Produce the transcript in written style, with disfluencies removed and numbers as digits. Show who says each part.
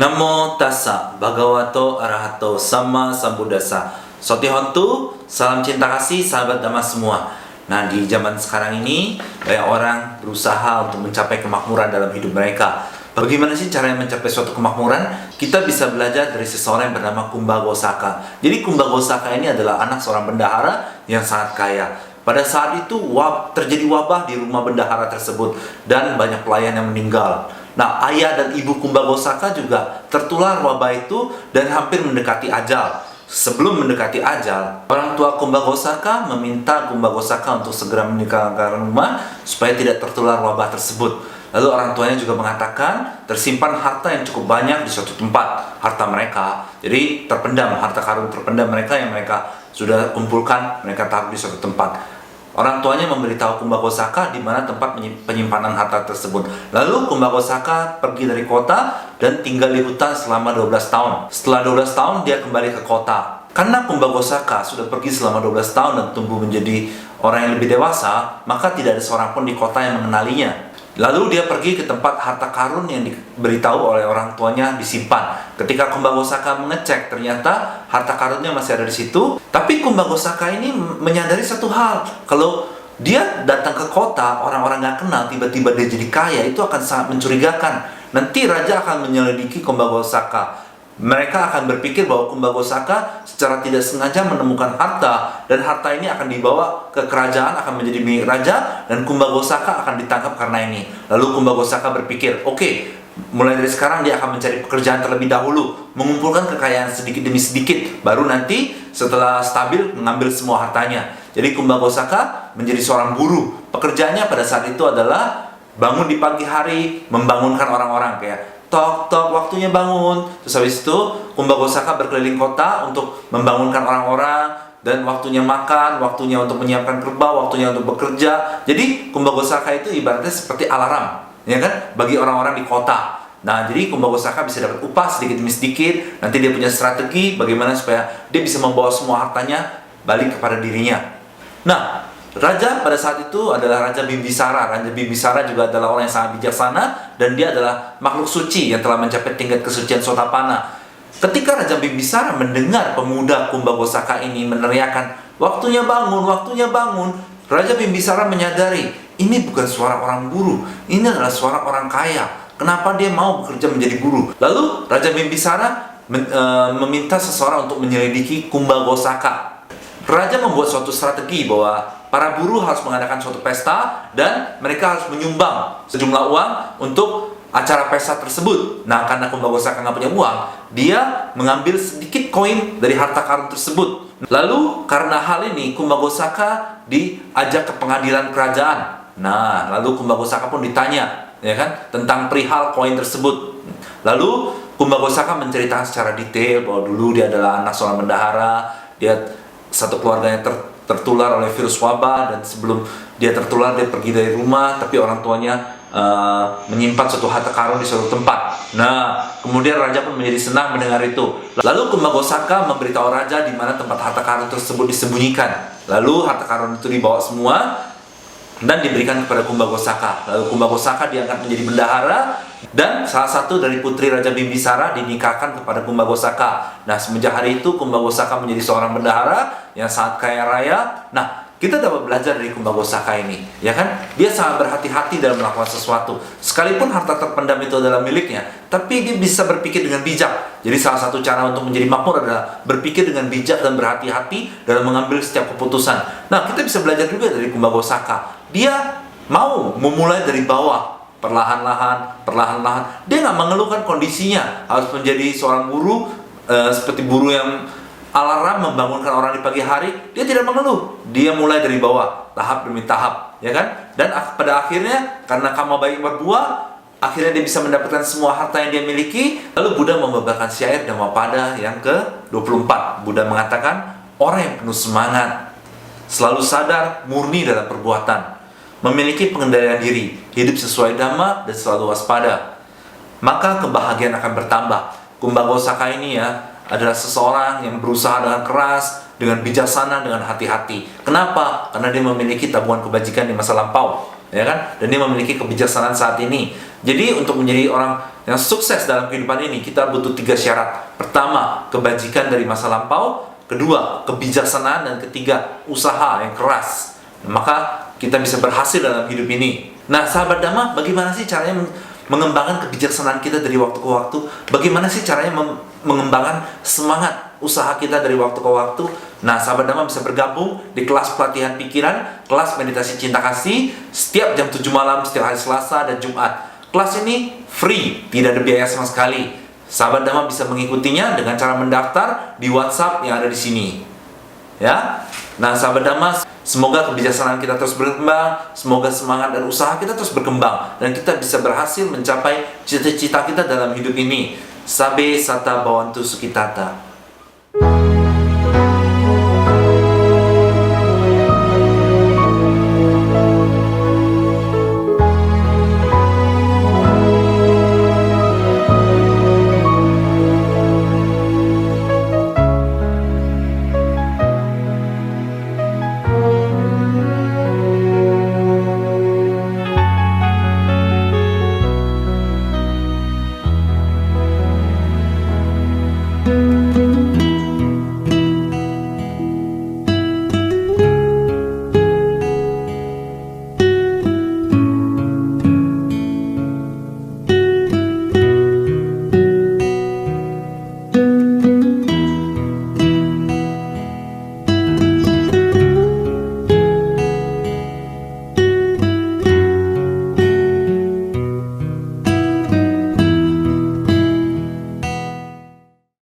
Speaker 1: Namo tassa bhagavato arahato sama sambuddhassa. Soti hontu, salam cinta kasih sahabat Dhamma semua. Nah, di zaman sekarang ini banyak orang berusaha untuk mencapai kemakmuran dalam hidup mereka. Bagaimana sih cara mencapai suatu kemakmuran? Kita bisa belajar dari seseorang yang bernama Kumbhagosaka. Jadi Kumbhagosaka ini adalah anak seorang bendahara yang sangat kaya. Pada saat itu terjadi wabah di rumah bendahara tersebut dan banyak pelayan yang meninggal. Nah, ayah dan ibu Kumbhagosaka juga tertular wabah itu dan hampir mendekati ajal. Sebelum mendekati ajal, orang tua Kumbhagosaka meminta Kumbhagosaka untuk segera meninggalkan rumah supaya tidak tertular wabah tersebut. Lalu orang tuanya juga mengatakan tersimpan harta yang cukup banyak di suatu tempat, harta mereka. Jadi terpendam, harta karun terpendam mereka yang mereka sudah kumpulkan, mereka taruh di suatu tempat. Orang tuanya memberitahu Kumbhagosaka di mana tempat penyimpanan harta tersebut. Lalu Kumbhagosaka pergi dari kota dan tinggal di hutan selama 12 tahun. Setelah 12 tahun dia kembali ke kota. Karena Kumbhagosaka sudah pergi selama 12 tahun dan tumbuh menjadi orang yang lebih dewasa, maka tidak ada seorang pun di kota yang mengenalinya. Lalu dia pergi ke tempat harta karun yang diberitahu oleh orang tuanya disimpan. Ketika Kumbhagosaka mengecek, ternyata harta karunnya masih ada di situ. Tapi Kumbhagosaka ini menyadari satu hal, kalau dia datang ke kota, orang-orang nggak kenal, tiba-tiba dia jadi kaya, itu akan sangat mencurigakan. Nanti raja akan menyelidiki Kumbhagosaka. Mereka akan berpikir bahwa Kumbhagosaka secara tidak sengaja menemukan harta, dan harta ini akan dibawa ke kerajaan, akan menjadi milik raja, dan Kumbhagosaka akan ditangkap karena ini. Lalu Kumbhagosaka berpikir, oke, mulai dari sekarang dia akan mencari pekerjaan terlebih dahulu, mengumpulkan kekayaan sedikit demi sedikit, baru nanti setelah stabil mengambil semua hartanya. Jadi Kumbhagosaka menjadi seorang buruh. Pekerjaannya pada saat itu adalah bangun di pagi hari, membangunkan orang-orang, kayak tok tok, waktunya bangun. Terus habis itu Kumbhagosaka berkeliling kota untuk membangunkan orang-orang, dan waktunya makan, waktunya untuk menyiapkan kerbau, waktunya untuk bekerja. Jadi Kumbhagosaka itu ibaratnya seperti alarm, ya kan, bagi orang-orang di kota. Nah, jadi Kumbhagosaka bisa dapat upah sedikit demi sedikit. Nanti dia punya strategi bagaimana supaya dia bisa membawa semua hartanya balik kepada dirinya. Nah, raja pada saat itu adalah Raja Bimbisara. Raja Bimbisara juga adalah orang yang sangat bijaksana, dan dia adalah makhluk suci yang telah mencapai tingkat kesucian Sotapanna. Ketika Raja Bimbisara mendengar pemuda Kumbhagosaka ini meneriakkan, waktunya bangun, waktunya bangun, Raja Bimbisara menyadari, ini bukan suara orang buruh, ini adalah suara orang kaya. Kenapa dia mau bekerja menjadi buruh? Lalu Raja Bimbisara meminta seseorang untuk menyelidiki Kumbhagosaka. Raja membuat suatu strategi bahwa para buruh harus mengadakan suatu pesta dan mereka harus menyumbang sejumlah uang untuk acara pesta tersebut. Nah, karena Kumbhagosaka nggak punya uang, dia mengambil sedikit koin dari harta karun tersebut. Lalu karena hal ini Kumbhagosaka diajak ke pengadilan kerajaan. Nah, lalu Kumbhagosaka pun ditanya, ya kan, tentang perihal koin tersebut. Lalu Kumbhagosaka menceritakan secara detail bahwa dulu dia adalah anak seorang bendahara, dia satu keluarganya tertular oleh virus wabah, dan sebelum dia tertular dia pergi dari rumah, tapi orang tuanya menyimpan suatu harta karun di suatu tempat. Nah, kemudian raja pun menjadi senang mendengar itu. Lalu Kumbhagosaka memberitahu raja di mana tempat harta karun tersebut disembunyikan. Lalu harta karun itu dibawa semua dan diberikan kepada Kumbhagosaka. Lalu Kumbhagosaka diangkat menjadi bendahara, dan salah satu dari putri Raja Bimbisara dinikahkan kepada Kumbhagosaka. Nah, semenjak hari itu Kumbhagosaka menjadi seorang bendahara yang sangat kaya raya. Nah, kita dapat belajar dari Kumbhagosaka ini, ya kan? Dia sangat berhati-hati dalam melakukan sesuatu. Sekalipun harta terpendam itu adalah miliknya, tapi dia bisa berpikir dengan bijak. Jadi salah satu cara untuk menjadi makmur adalah berpikir dengan bijak dan berhati-hati dalam mengambil setiap keputusan. Nah, kita bisa belajar juga dari Kumbhagosaka. Dia mau memulai dari bawah, perlahan-lahan. Dia nggak mengeluhkan kondisinya harus menjadi seorang buruh, seperti buruh yang alarm membangunkan orang di pagi hari. Dia tidak mengeluh. Dia mulai dari bawah, tahap demi tahap, ya kan? Dan pada akhirnya, karena karma baik berbuah, akhirnya dia bisa mendapatkan semua harta yang dia miliki. Lalu Buddha membabarkan syair Dhammapada yang ke-24. Buddha mengatakan, orang yang penuh semangat, selalu sadar, murni dalam perbuatan, memiliki pengendalian diri, hidup sesuai Dhamma, dan selalu waspada, maka kebahagiaan akan bertambah. Kumbhagosaka ini ya adalah seseorang yang berusaha dengan keras, dengan bijaksana, dengan hati-hati. Kenapa? Karena dia memiliki tabungan kebajikan di masa lampau, ya kan? Dan dia memiliki kebijaksanaan saat ini. Jadi untuk menjadi orang yang sukses dalam kehidupan ini, kita butuh 3 syarat. Pertama, kebajikan dari masa lampau. Kedua, kebijaksanaan. Dan ketiga, usaha yang keras. Maka kita bisa berhasil dalam hidup ini. Nah, sahabat Dhamma, bagaimana sih caranya mengembangkan kebijaksanaan kita dari waktu ke waktu? Bagaimana sih caranya mengembangkan semangat usaha kita dari waktu ke waktu? Nah, sahabat Dhamma bisa bergabung di kelas pelatihan pikiran, kelas meditasi cinta kasih, setiap jam 7 malam, setiap hari Selasa dan Jumat. Kelas ini free, tidak ada biaya sama sekali. Sahabat Dhamma bisa mengikutinya dengan cara mendaftar di WhatsApp yang ada di sini. Ya. Nah, sahabat Dhamma, semoga kebijaksanaan kita terus berkembang, semoga semangat dan usaha kita terus berkembang, dan kita bisa berhasil mencapai cita-cita kita dalam hidup ini. Sabe Sata Bhavantu Sukhitata.